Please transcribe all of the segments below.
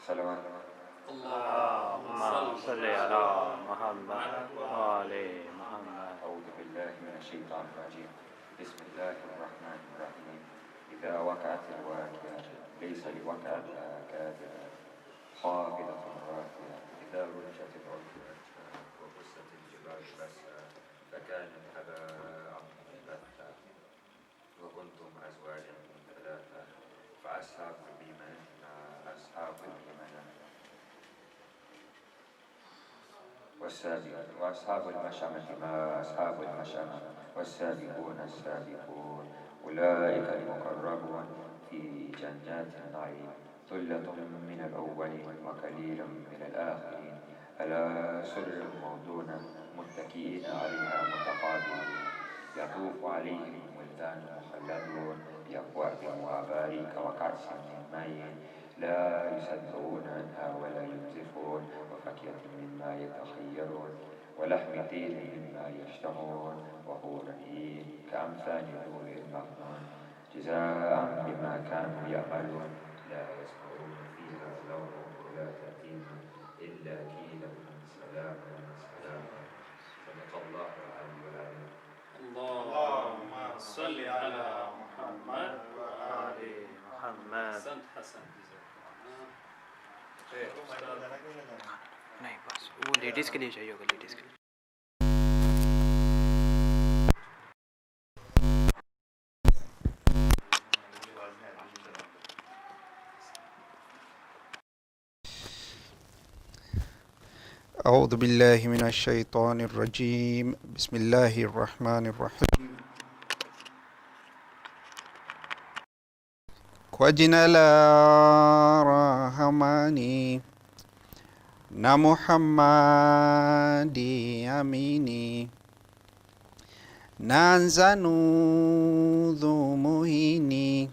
صلوات. اللهم صل على محمد وآل محمد. أعوذ بالله من الشيطان الرجيم. بسم الله الرحمن الرحيم. إذا وقعت الواقعة ليس لوقعتها كاذبة خافضة رافعة إذا رجت الأرض رجا وبست الجبال بسا فكانت هباء منبثا وكنتم أزواجا ثلاثة فأصحاب اليمين ما أصحاب اليمين وأصحاب المشأمة ما أصحاب المشأمة والسابقون السابقون أولئك المقربون في جنات النعيم ثلة من الأولين وقليل من الآخرين على سرر موضونة متكئين عليها متقابلين يطوف عليهم ولدان مخلدون بأكواب وأباريك وكأس من معين لا يصدعون عنها ولا ينزفون وفاكهة مما يتخيرون ولحم طير مما يشتهون وحور عين كأمثال نور المكنون جزاء بما كانوا يعملون لا يسمعون فيها لغوا ولا تأثيم إلا قيلا سلاما سلاما صدق الله العلي العظيم. اللهم صل على محمد وآل محمد. أحسنت حسن. नहीं बस वो लेडीज़ के लिए चाहिए होगा, लेडीज़ के लिए. أعوذ بالله من الشيطان الرجيم. بسم الله الرحمن الرحيم. Kwa jina la Rahamani na Muhammadi amini, naanza nudhumuhini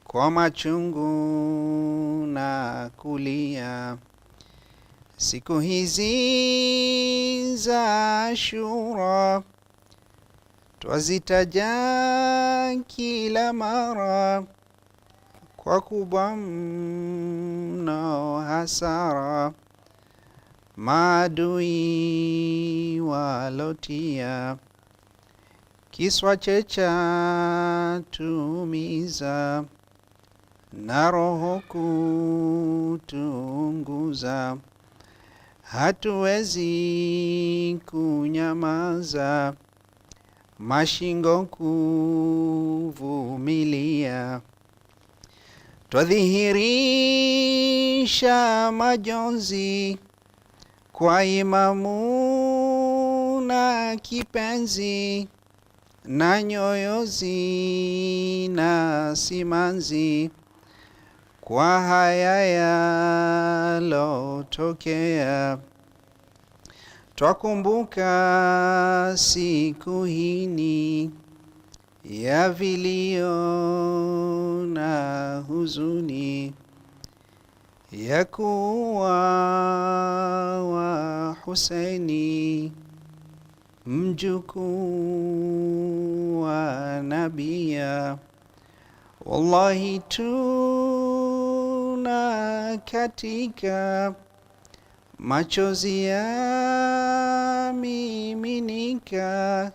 kwa machungu na kulia, siku hizi za Ashura twazitaja kila mara, kwa kubwa mno hasara maadui walotia, kiswa checha tumiza na roho kutunguza, hatuwezi kunyamaza, mashingo kuvumilia, twadhihirisha majonzi kwa imamu na kipenzi, na nyoyo zina simanzi kwa haya yalotokea. Twakumbuka siku hini ya vilio na huzuni, ya kuwa wa Husaini mjukuu wa nabia. Wallahi tuna katika machozi ya miminika,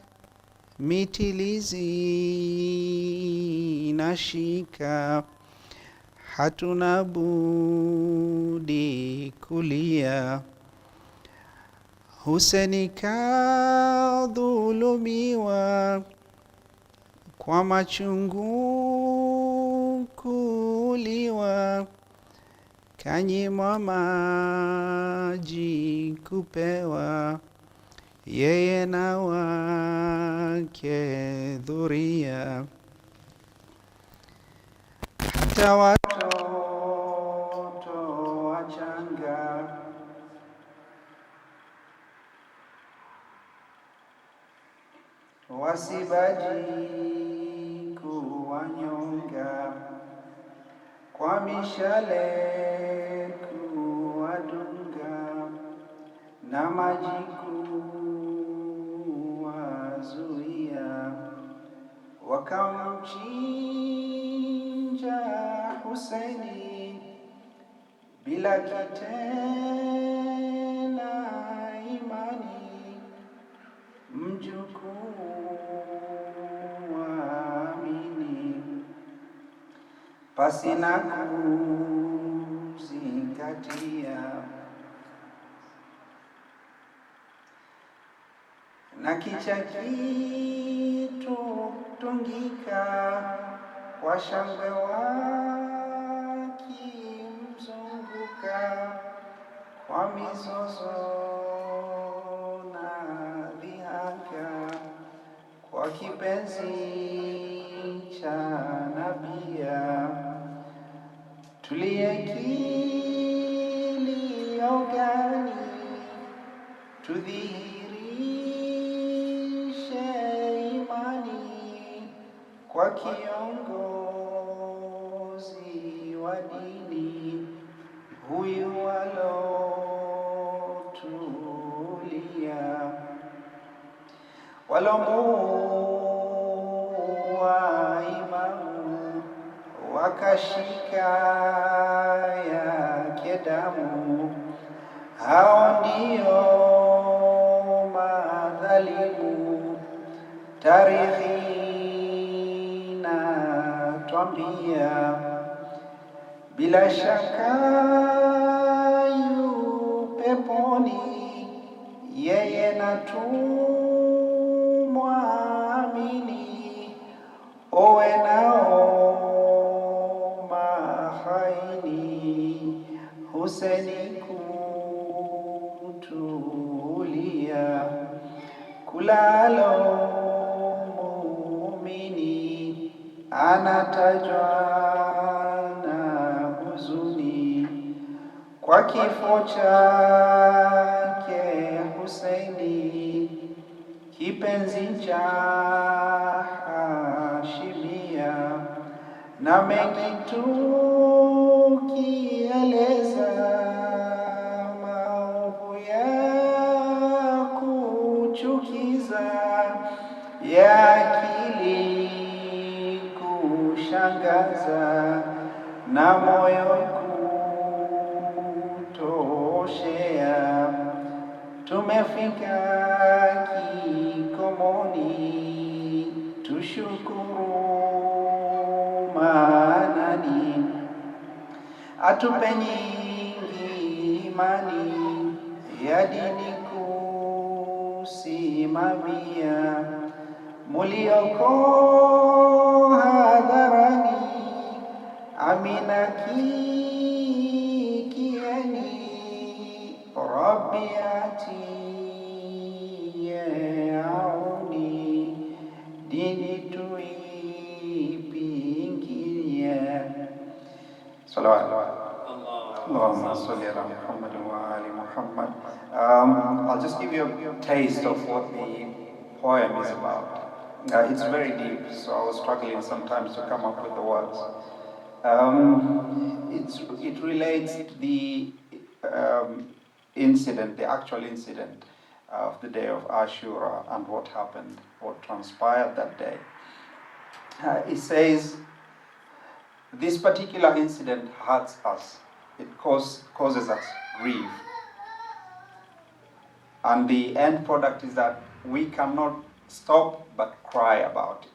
mitilizi nashika, hatuna budi kulia. Huseni kadhulumiwa kwa machungu kuliwa, kanyimwa maji kupewa, yeye na wake dhuria, hata watoto wachanga wasibaji kuwanyonga, kwa mishale kuwadunga, na maji kuwazuia, wakamchinja Husaini bila kitena imani, mjukuu waamini, pasina kuzingatia, na kicha kitu tungika, kwa shangwe wakimzunguka, kwa mizozo na dhihaka, kwa kipenzi cha nabia, tuliyekilio gani tudhihirishe imani, kwa kiongozi wa dini huyu walotulia, walomuua imamu, wakashika yake damu, hao ndio madhalimu. Tarikhi inatwambia, bila shaka yu peponi, yeye na tumwamini, owe nao mahaini, Huseni kutulia, kulalo muumini, anatajwa na huzuni, kwa kifo chake Husaini, kipenzi cha Hashimia, na mengi tukieleza, maovu ya kuchukiza, ya akili kushangaza, na moyo kutoshea, tumefika kikomoni, tushukuru manani, atupe nyingi imani, ya dini kusimamia, mulioko hadharani, amina kikieni, Rabbi atiye auni, dini tuipingie. Salawat. Allahumma salli ala Muhammad wa ali Muhammad. I'll just give you a taste of what the poem is about. It's very deep, so I was struggling sometimes to come up with the words. It relates to the incident, the actual incident of the day of Ashura and what happened, what transpired that day. It says, this particular incident hurts us. It causes us grief. And the end product is that we cannot stop but cry about it.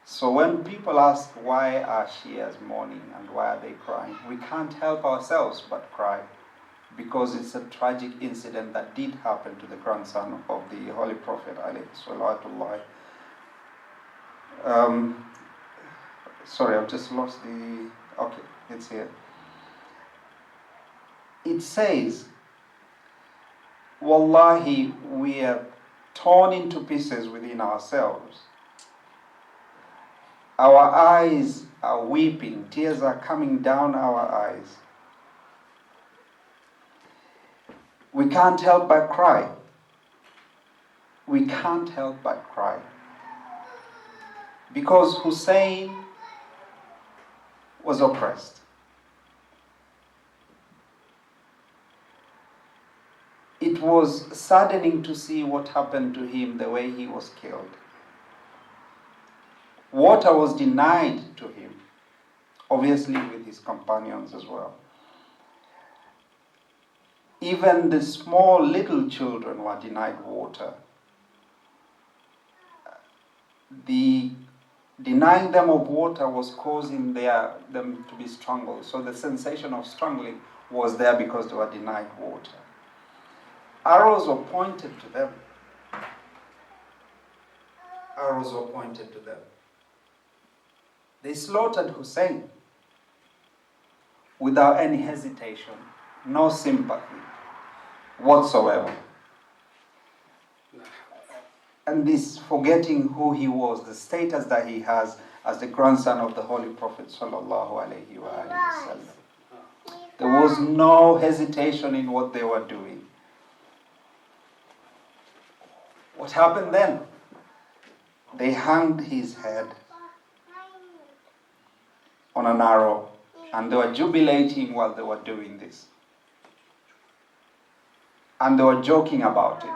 So when people ask why are Shias mourning and why are they crying, we can't help ourselves but cry, because it's a tragic incident that did happen to the grandson of the Holy Prophet alayhi salawatullah. Sorry, I've just lost the... Okay, it's here. It says, Wallahi, we are torn into pieces within ourselves. Our eyes are weeping, tears are coming down our eyes. We can't help but cry. We can't help but cry. Because Hussein was oppressed. It was saddening to see what happened to him, the way he was killed. Water was denied to him, obviously with his companions as well. Even the small little children were denied water. The denying them of water was causing them to be strangled. So the sensation of strangling was there because they were denied water. Arrows were pointed to them. Arrows were pointed to them. They slaughtered Hussein without any hesitation, no sympathy whatsoever. And this forgetting who he was, the status that he has as the grandson of the Holy Prophet sallallahu alaihi wasallam. There was no hesitation in what they were doing. What happened then? They hanged his head on an arrow, and they were jubilating while they were doing this. And they were joking about it.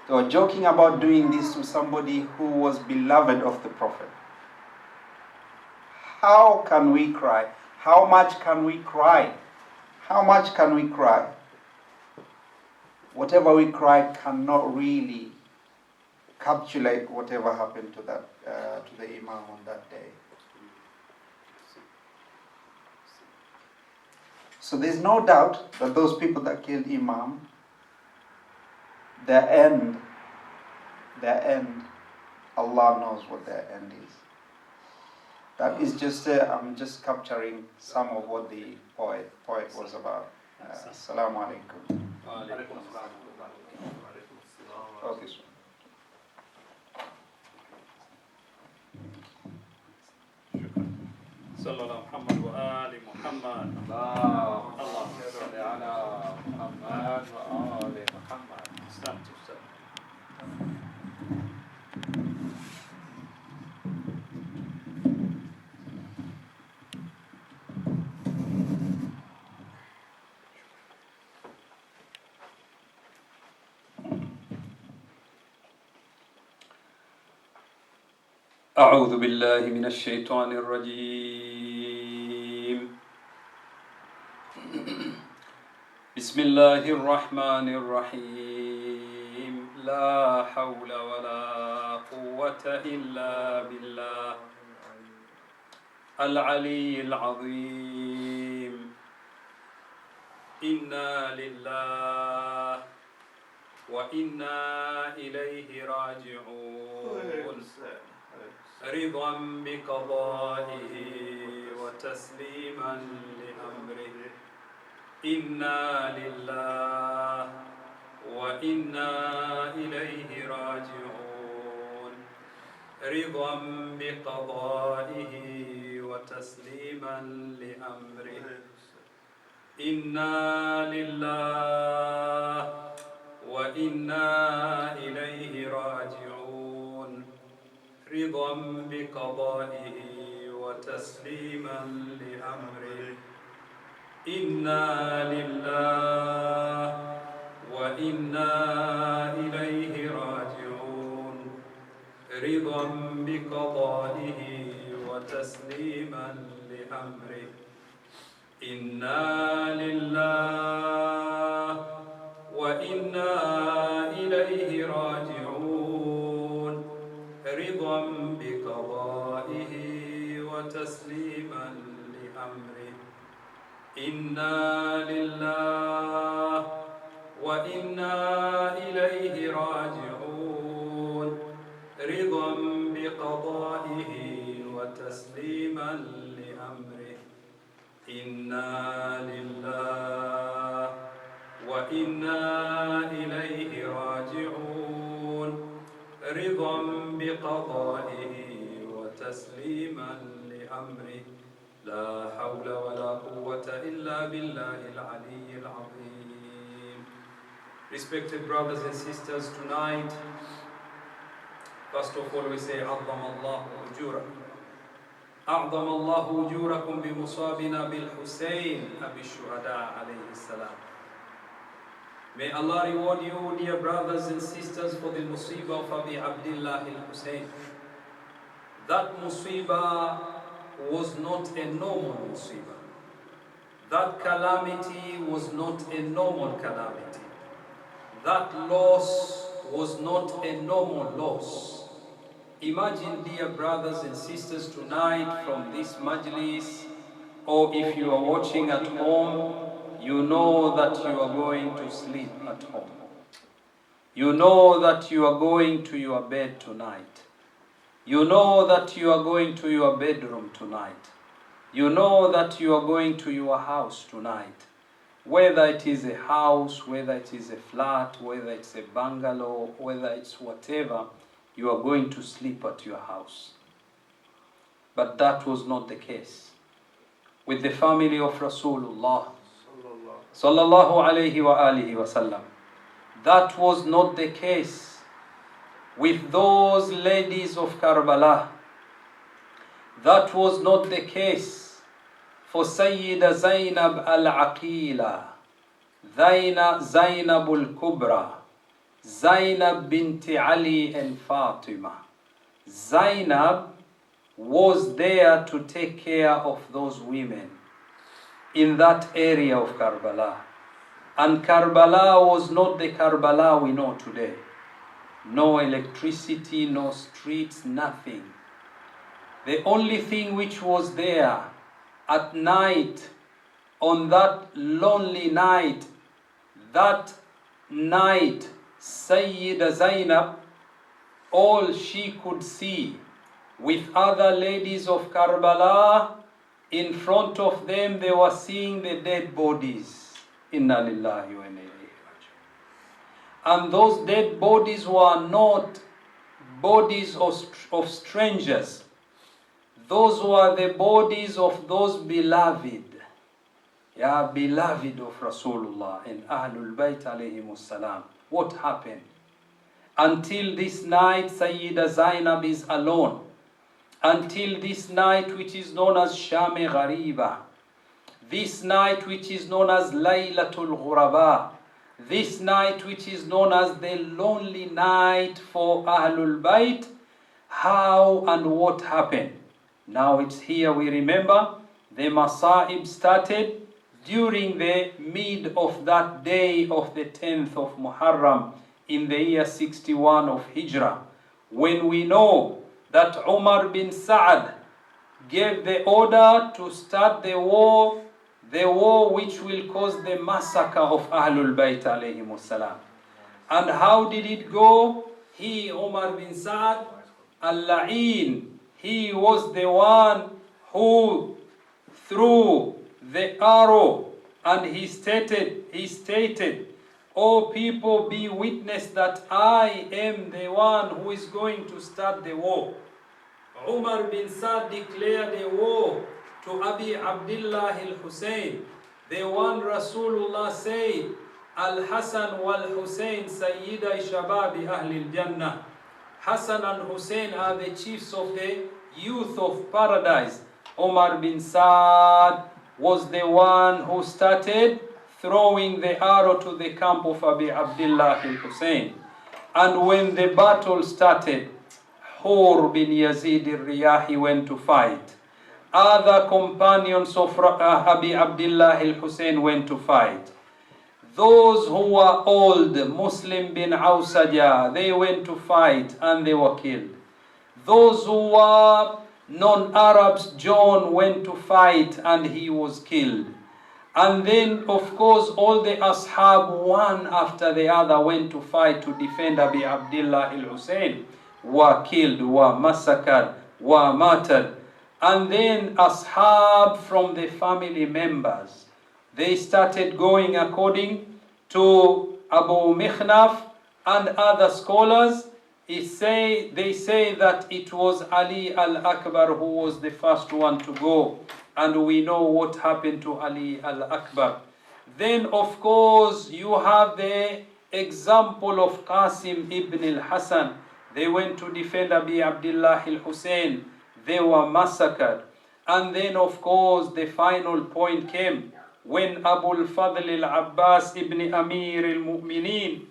They were joking about doing this to somebody who was beloved of the Prophet. How can we cry? How much can we cry? How much can we cry? Whatever we cry cannot really capsulate whatever happened to the Imam on that day. So there's no doubt that those people that killed Imam, their end, Allah knows what their end is. That is just, I'm just capturing some of what the poet was about. Assalamu alaikum. Okay, sir. صلى الله محمد وآل محمد اللهم صل على محمد وآل محمد. استمتع. أعوذ بالله من الشيطان الرجيم. بسم الله الرحمن الرحيم. لا حول ولا قوة إلا بالله العلي العظيم. إنا لله وإنا إليه راجعون. رضا بقضائه وتسليما لأمره. إنا لله وإنا إليه راجعون. رضا بقضائه وتسليما لأمره. إنا لله وإنا إليه راجعون. رضا بقضائه وتسليما لأمره. إنا لله وإنا إليه راجعون. رضا بقضائه وتسليما لأمره. إنا لله وإنا إليه راجعون. رضا بقضائه وتسليما لأمره. إنا لله وإنا إليه راجعون. رضا بقضائه وتسليما لأمره. إنا لله وإنا إليه راجعون. رضا بقضائه وتسليما لأمره. لا حول ولا قوة إلا بالله العلي العظيم. Respected brothers and sisters, tonight, first of all we say أعظم الله أجوركم. أعظم الله أجوركم بمصابنا بالحسين أبي الشهداء عليه السلام. May Allah reward you, dear brothers and sisters, for the musibah of Abi Abdullah al-Hussein. That musibah was not a normal musibah. That calamity was not a normal calamity. That loss was not a normal loss. Imagine, dear brothers and sisters, tonight from this majlis, or if you are watching at home, you know that you are going to sleep at home. You know that you are going to your bed tonight. You know that you are going to your bedroom tonight. You know that you are going to your house tonight. Whether it is a house, whether it is a flat, whether it's a bungalow, whether it's whatever, you are going to sleep at your house. But that was not the case with the family of Rasulullah sallallahu alayhi wa alihi wa sallam. That was not the case with those ladies of Karbala. That was not the case for Sayyida Zainab al-Aqila, Zainab al-Kubra, Zainab binti Ali and Fatima. Zainab was there to take care of those women in that area of Karbala. And Karbala was not the Karbala we know today. No electricity, no streets, nothing. The only thing which was there at night, on that lonely night, Sayyida Zainab, all she could see with other ladies of Karbala, in front of them they were seeing the dead bodies. Inna lillahi wa inna ilayhi raji'un. And those dead bodies were not bodies of strangers. Those were the bodies of those beloved. Beloved of Rasulullah and Ahlul Bayt alayhimus salam. What happened? Until this night, Sayyida Zainab is alone. Until this night, which is known as Shami Ghariba. This night, which is known as Laylatul Ghuraba. This night, which is known as the lonely night for Ahlul Bayt. How and what happened? Now it's here we remember the Masa'ib started during the mid of that day of the 10th of Muharram in the year 61 of Hijrah, when we know that Umar bin Sa'ad gave the order to start the war which will cause the massacre of Ahlul Bayt alayhimus salam. And how did it go? He, Umar bin Sa'ad al-La'in, he was the one who threw the arrow, and he stated, "O people, be witness that I am the one who is going to start the war." Umar bin Sa'd declared a war to Abi Abdullah al-Hussein, the one Rasulullah said, "Al-Hasan wal-Hussein Sayyida Shababi Ahli al-Jannah." Hassan and Hussein are the chiefs of the youth of paradise. Umar bin Sa'd was the one who started throwing the arrow to the camp of Abi Abdullah al-Hussein. And when the battle started, Hur bin Yazid al-Riyahi went to fight. Other companions of Abi Abdullah al-Hussein went to fight. Those who were old, Muslim bin Awsaja, they went to fight and they were killed. Those who were non-Arabs, John went to fight and he was killed. And then, of course, all the Ashab, one after the other, went to fight to defend Abi Abdullah al-Hussein, were killed, were massacred, were martyred. And then Ashab from the family members, they started going according to Abu Mikhnaf and other scholars. They say that it was Ali al-Akbar who was the first one to go. And we know what happened to Ali al-Akbar. Then, of course, you have the example of Qasim ibn al-Hasan. They went to defend Abi Abdullah al-Hussein. They were massacred. And then, of course, the final point came when Abu al-Fadl al-Abbas ibn Amir al-Mu'mineen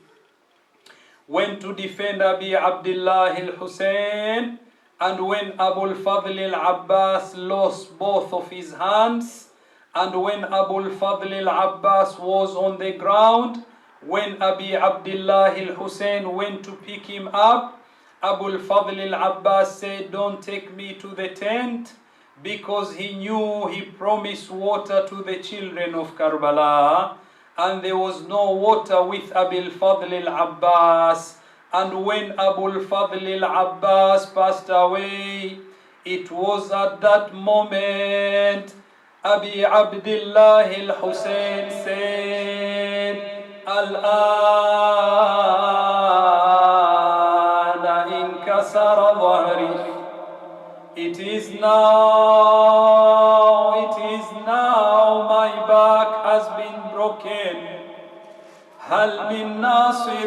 went to defend Abi Abdullah al-Hussein. And when Abu al-Fadl al-Abbas lost both of his hands, And when Abu al-Fadl al-Abbas was on the ground, when Abi Abdullah al-Hussein went to pick him up, Abu al-Fadl al-Abbas said, don't take me to the tent, because he knew he promised water to the children of Karbala, and there was no water with Abu al-Fadl al-Abbas. And when Abu al-Fadl al-Abbas passed away, it was at that moment Abi Abdullah al-Hussein said, Al-Ana inkasara dhahri. It is now my back has been broken. Hal min nasirin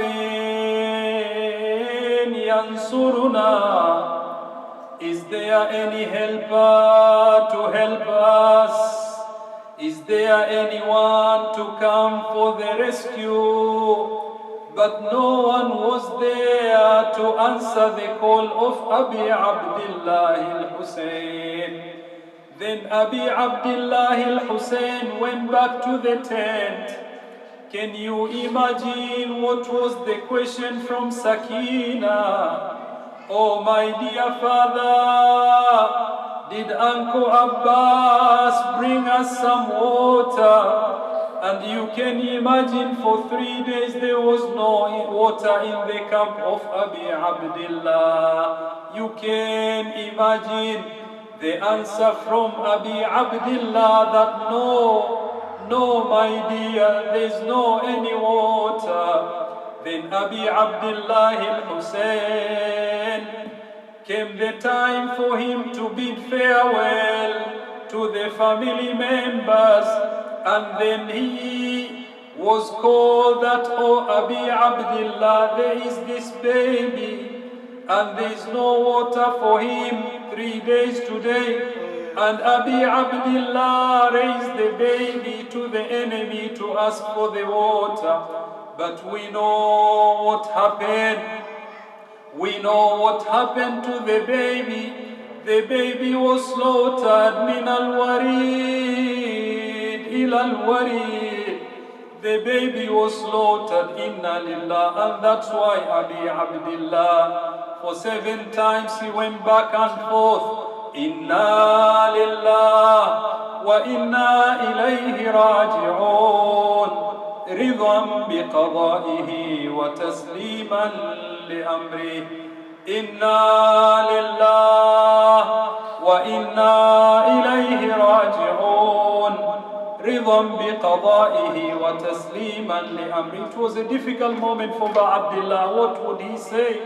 yansuruna. Is there any helper to help us? Is there anyone to come for the rescue? But no one was there to answer the call of Abi Abdullah al-Hussein. Then Abi Abdullah al-Hussein went back to the tent. Can you imagine what was the question from Sakina? Oh my dear father, did Uncle Abbas bring us some water? And you can imagine for 3 days there was no water in the camp of Abi Abdullah. You can imagine the answer from Abi Abdullah that no my dear, there's no any water. Then Abi Abdullah al-Hussein came the time for him to bid farewell to the family members, and then he was called that, oh Abi Abdullah, there is this baby and there is no water for him 3 days today. And Abi Abdullah raised the baby to the enemy to ask for the water. But we know what happened. We know what happened to the baby. The baby was slaughtered min al-warid ila al-warid. The baby was slaughtered, inna lillah. And that's why Abi Abdullah, for 7 times he went back and forth. Inna lillah wa inna ilayhi raji'un. رضا بقضائه وتسليما لأمره. إنا لله وإنا إليه راجعون. رضا بقضائه وتسليما لأمره. It was a difficult moment for Abdullah. What would he say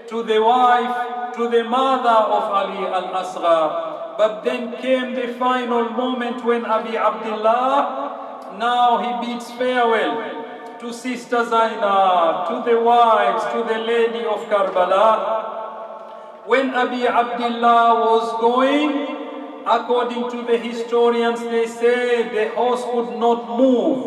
to the wife, to the mother of Ali al-Asghar? But then came the final moment when Abi Abdullah, now he bids farewell to Sister Zainab, to the wives, to the lady of Karbala. When Abi Abdullah was going, according to the historians, they say the horse could not move.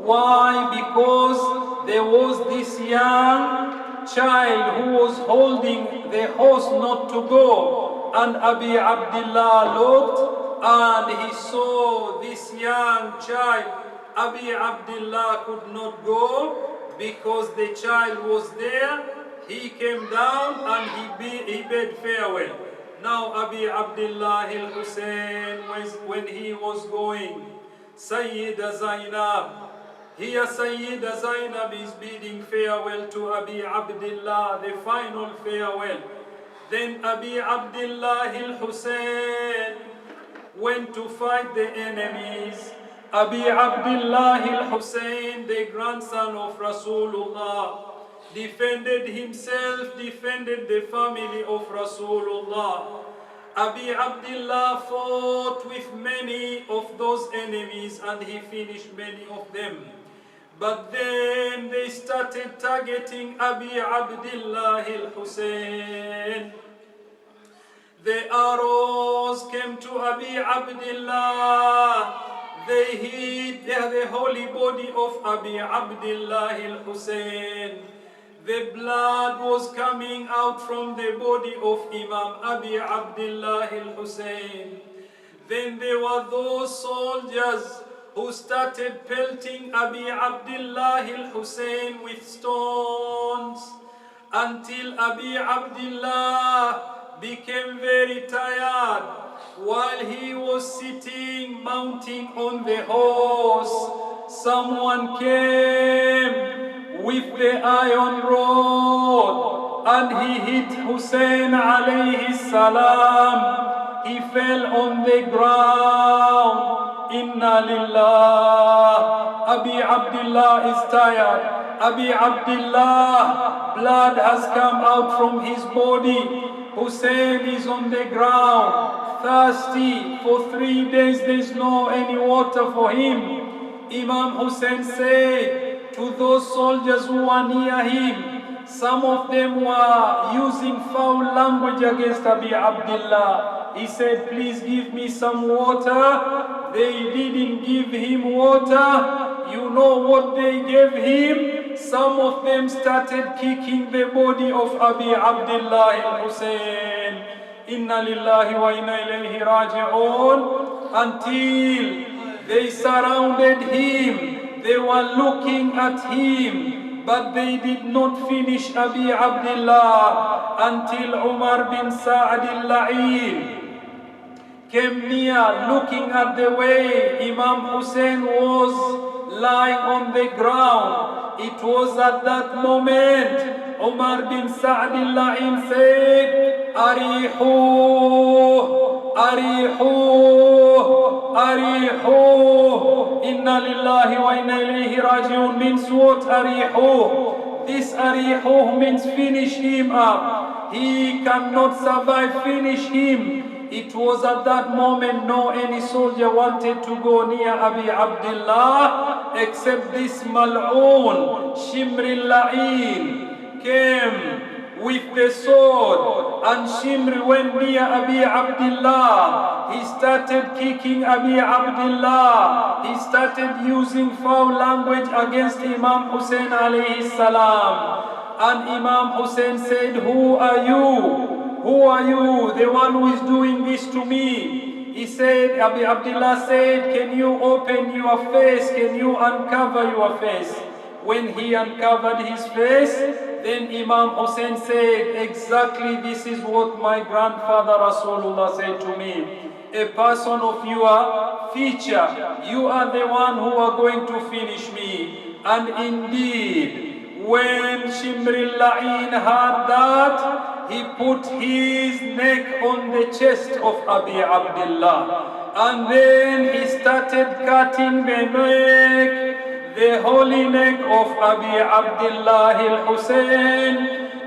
Why? Because there was this young child who was holding the horse not to go. And Abi Abdullah looked and he saw this young child. Abi Abdullah could not go because the child was there. He came down and he bade farewell. Now Abi Abdullah al-Hussein, when he was going, Sayyida Zainab, here Sayyida Zainab is bidding farewell to Abi Abdullah, the final farewell. Then Abi Abdullah al-Hussein went to fight the enemies. Abi Abdullah al-Hussein, the grandson of Rasulullah, defended himself, defended the family of Rasulullah. Abi Abdullah fought with many of those enemies and he finished many of them. But then they started targeting Abi Abdullah al-Hussein. The arrows came to Abi Abdullah. They hit the holy body of Abi Abdullah al-Hussein. The blood was coming out from the body of Imam Abi Abdullah al-Hussein. Then there were those soldiers who started pelting Abi Abdullah al-Hussein with stones until Abi Abdullah became very tired. While he was sitting, mounting on the horse, someone came with the iron rod and he hit Hussein alayhi salam. He fell on the ground. Inna lillah. Abi Abdullah is tired. Abi Abdullah, blood has come out from his body. Hussein is on the ground, thirsty. For 3 days there is no any water for him. Imam Hussein said to those soldiers who were near him, some of them were using foul language against Abi Abdullah. He said, please give me some water. They didn't give him water. You know what they gave him? Some of them started kicking the body of Abi Abdullah al-Hussein. Inna lillahi wa inna ilayhi raji'un. Until they surrounded him. They were looking at him. But they did not finish Abi Abdullah until Umar bin Sa'ad al-La'in came near, looking at the way Imam Hussein was lying on the ground. It was at that moment Umar bin Sa'ad al-La'in said, Arihu, Arihu, Arihu. Inna lillahi wa inna ilayhi raji'un means what? Arihu. This Arihu means finish him up. He cannot survive, finish him. It was at that moment no any soldier wanted to go near Abi Abdullah except this Mal'oon, Shimri al-La'in came with the sword, and Shimri went near Abi Abdullah. He started kicking Abi Abdullah. He started using foul language against Imam Hussein alayhi salam. And Imam Hussein said, who are you? Who are you, the one who is doing this to me? He said, Abi Abdullah said, can you open your face? Can you uncover your face? When he uncovered his face, then Imam Hussein said, exactly this is what my grandfather Rasulullah said to me. A person of your feature, you are the one who are going to finish me. And indeed, when Shimri al-La'in heard that, he put his neck on the chest of Abi Abdullah. And then he started cutting the neck, the holy neck of Abi Abdullah al-Hussein.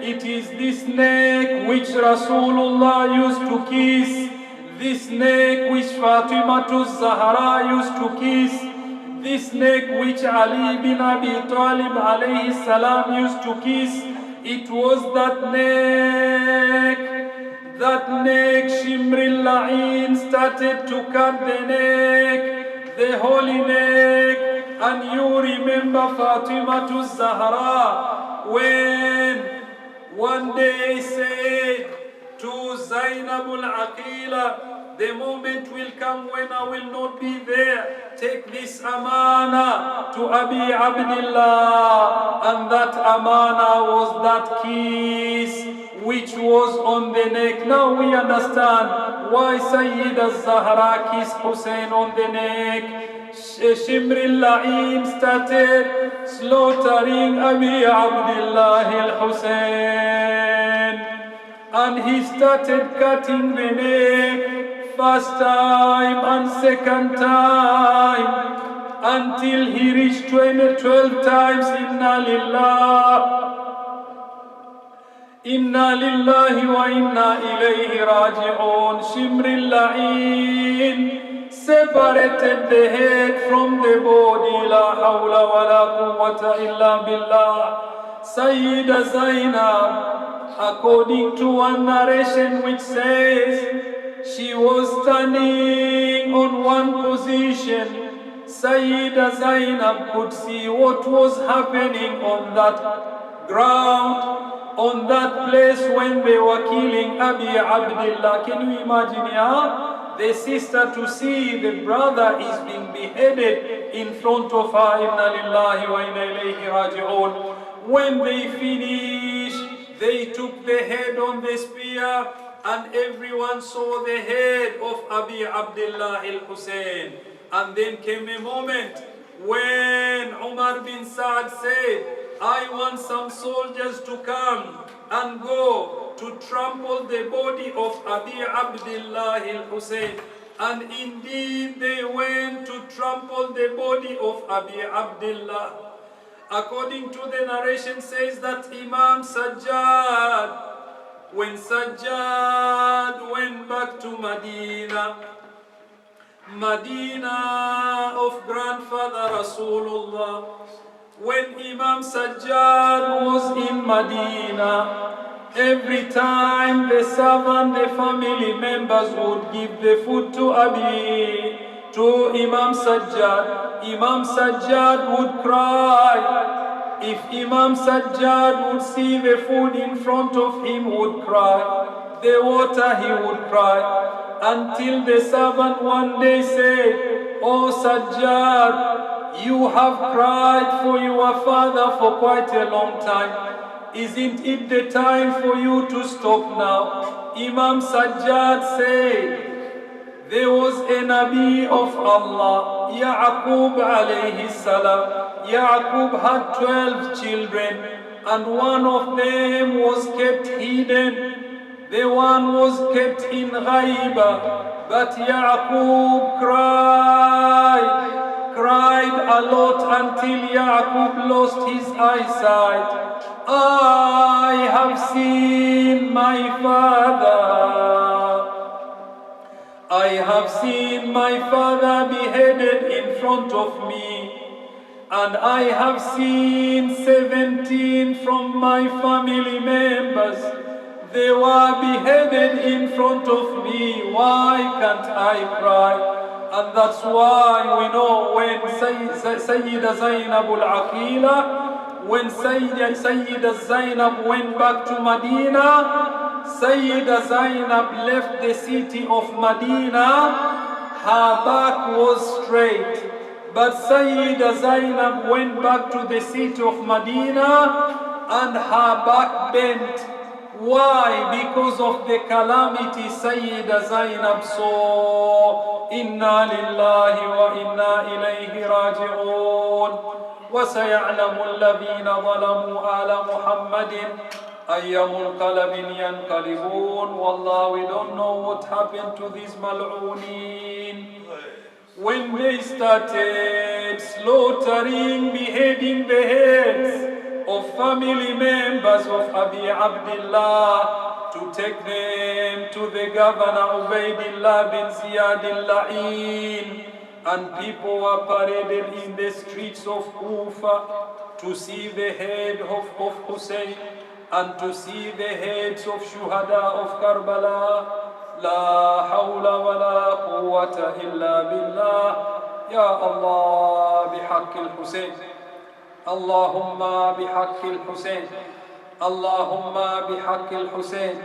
It is this neck which Rasulullah used to kiss, this neck which Fatima Zahra used to kiss, this neck which Ali bin Abi Talib alayhi salam used to kiss. It was that neck Shimri al-La'in started to cut the neck, the holy neck. And you remember Fatima Zahra when one day said to Zainab al-Aqila, the moment will come when I will not be there. Take this amana to Abi Abdullah. And that amana was that kiss which was on the neck. Now we understand why Sayyida Zahra kissed Hussein on the neck. Shimri al-La'in started slaughtering Abi Abdullah al-Hussein. And he started cutting the neck. First time and second time, until he reached 12 times. Inna lillahi wa inna ilayhi raji'un. Shimri al-La'in separated the head from the body. La hawla wa la quwwata illa billah. Sayyida Zainab, according to one narration which says, she was standing on one position. Sayyida Zainab could see what was happening on that ground, on that place when they were killing Abi Abdullah. Can you imagine, yeah? the sister to see the brother is being beheaded in front of her. Inna lillahi wa inna ilayhi raji'un. When they finished, they took the head on the spear, and everyone saw the head of Abi Abdullah al-Hussein. And then came a moment when Umar bin Saad said, I want some soldiers to come and go to trample the body of Abi Abdullah al-Hussein. And indeed they went to trample the body of Abi Abdullah. According to the narration says that Imam Sajjad, when Sajjad went back to Medina of grandfather Rasulullah, when Imam Sajjad was in Medina, every time the servant, the family members would give the food to Imam Sajjad, Imam Sajjad would cry. If Imam Sajjad would see the food in front of him, would cry. The water, he would cry. Until the servant one day said, Oh Sajjad, you have cried for your father for quite a long time. Isn't it the time for you to stop now? Imam Sajjad said, there was a Nabi of Allah, Ya'qub alayhi salam. Ya'qub had 12 children, and one of them was kept hidden. The one was kept in ghaiba. But Ya'qub cried a lot until Ya'qub lost his eyesight. I have seen my father. I have seen my father beheaded in front of me, and I have seen 17 from my family members. They were beheaded in front of me. Why can't I cry? And that's why we know when Sayyida Zainab al-Aqila, when Sayyida Zainab went back to Medina, Sayyida Zainab left the city of Medina, her back was straight. But Sayyida Zainab went back to the city of Medina and her back bent. Why? Because of the calamity Sayyida Zainab saw. Inna lillahi wa inna ilayhi raji'un. وسيعلم الذين ظلموا آل محمد أي منقلب ينقلبون. Wallah, we don't know what happened to these mal'ooneen. When they started slaughtering, beheading the heads of family members of Abi Abdullah to take them to the governor Ubaidillah bin Ziyad al-La'in, and people were paraded in the streets of Kufa to see the head of Hussein and to see the heads of Shuhada of Karbala. La hawla wa la quwwata illa billah. Ya Allah, bihaqq al-Hussein. Allahumma bihaqq al-Hussein. Allahumma bihaqq al-Hussein.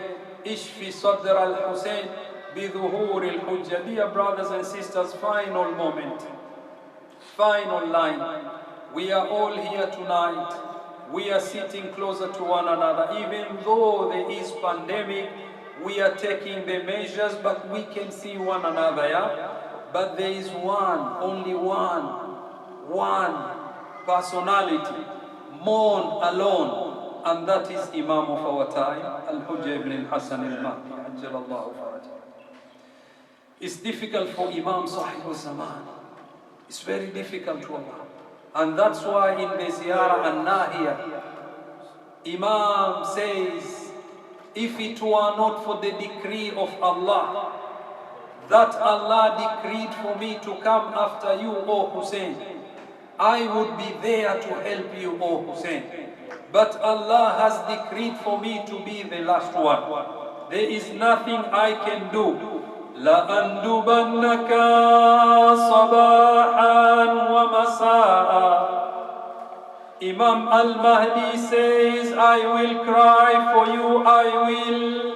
Ishfi sadr al-Hussein. بظهور الحجة. Dear brothers and sisters, final moment, final line. We are all here tonight. We are sitting closer to one another. Even though there is pandemic, we are taking the measures, but we can see one another, yeah? But there is one, only one personality, mourn alone, and that is Imam of our time, Al-Hujjah ibn al-Hasan al-Mahdi, Ajjalallahu farajah. It's difficult for Imam Sahib al-Zaman. It's very difficult to Allah. And that's why in the Ziyarah al-Nahiyah, Imam says, if it were not for the decree of Allah, that Allah decreed for me to come after you, O Hussein, I would be there to help you, O Hussein. But Allah has decreed for me to be the last one. There is nothing I can do. لأندبنك صباحا ومساء. Imam al-Mahdi says, I will cry for you, I will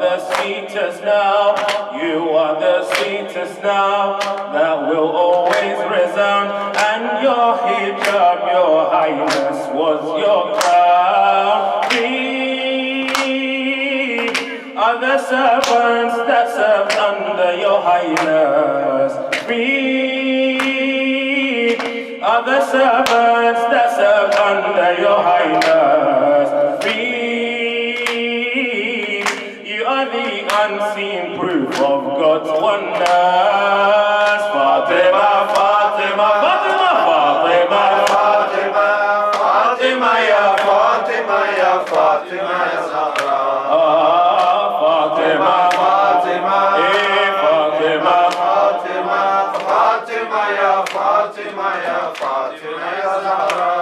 the sweetest now. You are the sweetest now. That will always resound. And your hijab, your highness, was your crown. We are the servants that serve under your highness. We are the servants that serve under your highness. You are the unseen proof of God's wonders. Fatima, Fatima, Fatima, Fatima, Fatima, Fatima, ya Fatima, ya Fatima, ya Zahra. Fatima, Fatima, Fatima, Fatima, Fatima, ya Fatima, ya Fatima, ya Zahra.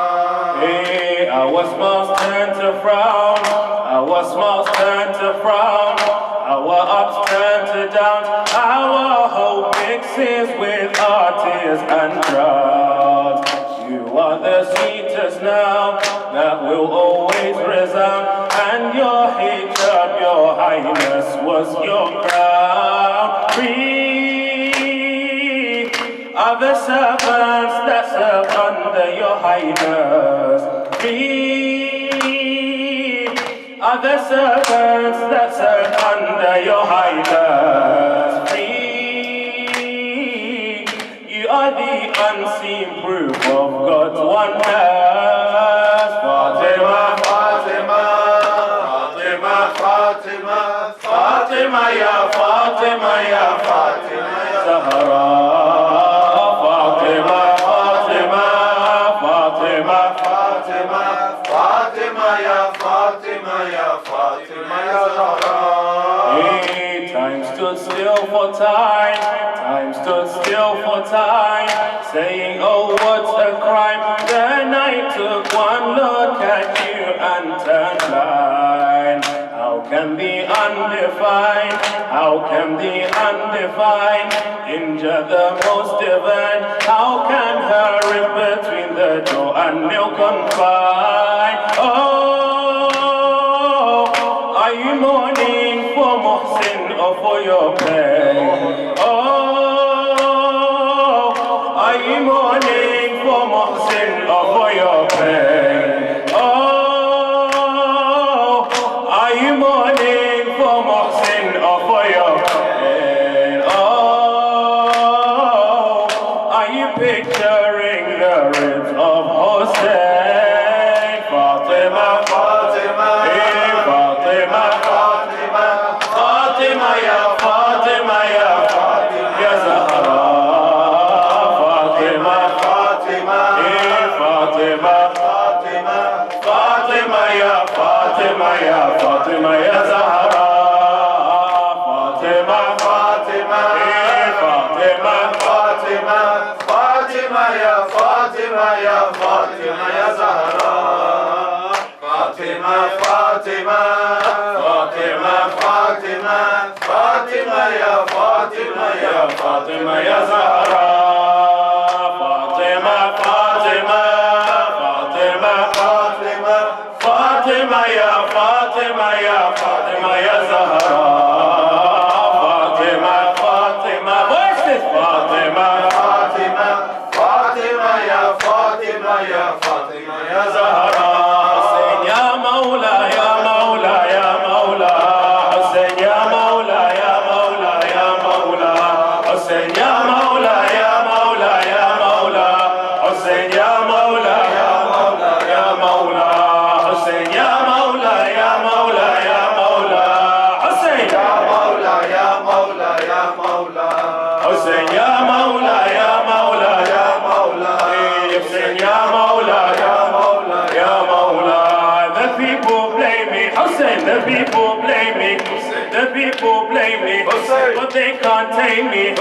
Our smiles turn to frown, our smiles turn to frown, our ups turn to downs, our hope mixes with our tears and drowns. You are the sweetest now, that will always resound, and your hijab, your highness, was your crown. We are the servants that serve under your highness. We are the servants that serve under your highness. We, you are the unseen proof of God's wonders. Fatima, Fatima, Fatima, Fatima, Fatima, ya Fatima, ya Fatima, ya Zahra. Fatima, Fatima, Fatima, Fatima, Fatima, ya Fatima, ya Fatima, ya Zahra. Time stood still for time, time stood still for time, saying, oh, what a crime. The night took one look at you and turned blind. How can the undefined, how can the undefined injure the most divine? How can her rip between the door and milk confine? Oh, are you mourning for Muhsin or for your pain? Oh, are you mourning for Muhsin or for your pain? Oh, are you mourning for Muhsin or for your pain? Oh, are you picturing the ribs of Hussein? Fatima, Fatima, Fatima, Fatima, Fatima, ya Fatima, ya Fatima, ya Zahra. Fatima, Fatima, Fatima, Fatima, Fatima, ya Fatima, ya Fatima, ya Zahra. Fatima, Fatima, Fatima, Fatima, Fatima, ya Fatima, ya Fatima, ya Zahra. Fatima, Fatima, Fatima, Fatima, Fatima, ya Fatima, ya Fatima, ya Zahra. Fatima, Fatima, Fatima, Fatima, Fatima, ya Fatima, ya Fatima, ya Zahra. Fatima, Fatima, what's this? Fatima, Fatima, Fatima, ya Fatima, ya Fatima, ya Zahra. Hussein, ya Mawla, ya Mawla, ya Mawla. Hussein, ya Mawla, ya Mawla, ya Mawla. Hussein, ya Mawla, ya Mawla, ya Mawla. Hussein, ya Mawla, ya Mawla, ya Mawla. Hussein, ya Mawla, ya Mawla, ya Mawla. Hussein, ya Mawla, ya Mawla, ya Mawla. Hussein, ya Mawla, ya Mawla, ya Mawla. Hussein, ya Mawla, ya Mawla, ya Mawla. The people blame me, Hussein. The people blame me, the people blame me, but they can't tame me. I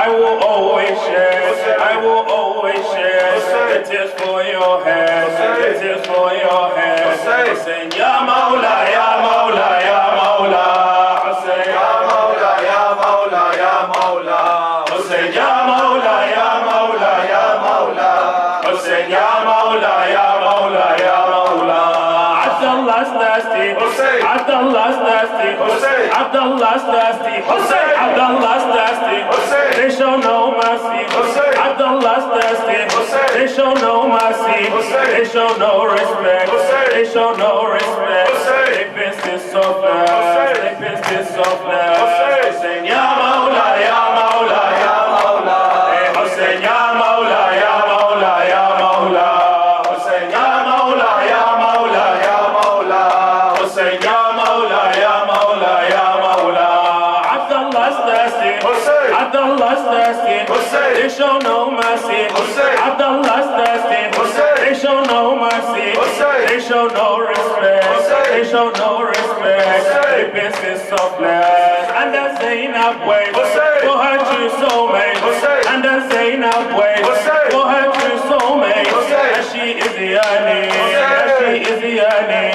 will always share, I will always share. It is for your head, it is for your head. Hussein, ya Mawla, ya Mawla, ya Mawla. Hussein, ya Mawla, ya Mawla, ya Mawla. Hussein, ya Mawla, ya Mawla, ya Mawla. Hussein, ya Mawla, ya Mawla, ya Mawla. Abdullah's thirsty. Abdullah's thirsty. Abdullah's thirsty. Abdullah's thirsty. They show no mercy. Abdullah's thirsty. They show no mercy. They show no respect. They show no respect. They piss this softness. They piss this softness. Hussein ya Mawla, ya Mawla, ya Mawla. Hey Hussein ya Mawla, ya Mawla, ya Mawla. Hussein ya Mawla, ya Mawla, ya Mawla. Hussein ya Mawla, ya Mawla, ya Mawla. Abdullah's thirsty. Abdullah's thirsty. They show no mercy. Abdullah's thirsty. They show no mercy. They show no respect. They show no respect. They piss his softness. And as Zainab waits for her true soulmate. And as Zainab waits for her true soulmate. As she is yearning. As she is yearning.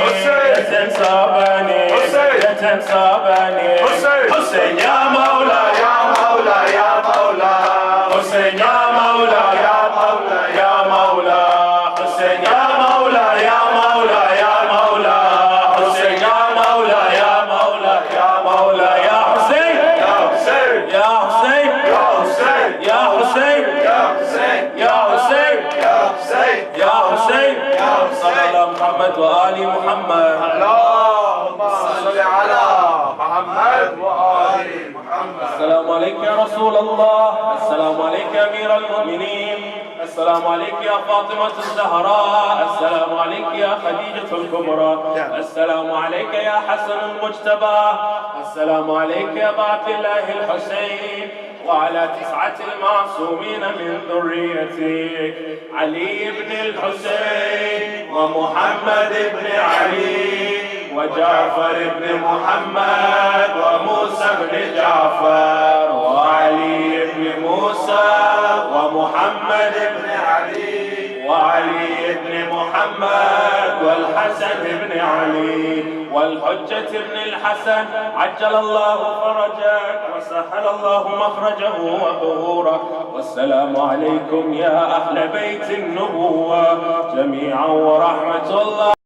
The tents are burning. The tents are burning. Hussein ya Mawla, ya Mawla, ya Mawla. Hussein ya Mawla, ya Mawla, ya Mawla. Hussein ya Mawla, ya Mawla, ya Mawla. Hussein ya Mawla, ya Mawla, ya Mawla. Ya Hussein, ya Hussein, ya Hussein, ya Hussein, ya Hussein, ya Hussein, ya Hussein, ya Hussein, ya Hussein. Ala Muhammad wa ali Muhammad. Allahumma salli ala Muhammad wa ali Muhammad. Assalamu alayka ya Rasulullah. Assalamu alayka ya Amir al-Mu'minin. السلام عليك يا فاطمة الزهراء. السلام عليك يا خديجة الكبرى. السلام عليك يا حسن المجتبى. السلام عليك يا بات الله الحسين وعلى 9 المعصومين من ذريتك علي بن الحسين ومحمد بن علي وجعفر بن محمد وموسى بن جعفر وعلي بن موسى ومحمد بن علي وعلي بن محمد والحسن بن علي والحجة بن الحسن عجل الله فرجك وسهل الله مخرجه وظهورك. والسلام عليكم يا أهل بيت النبوة جميعا ورحمة الله.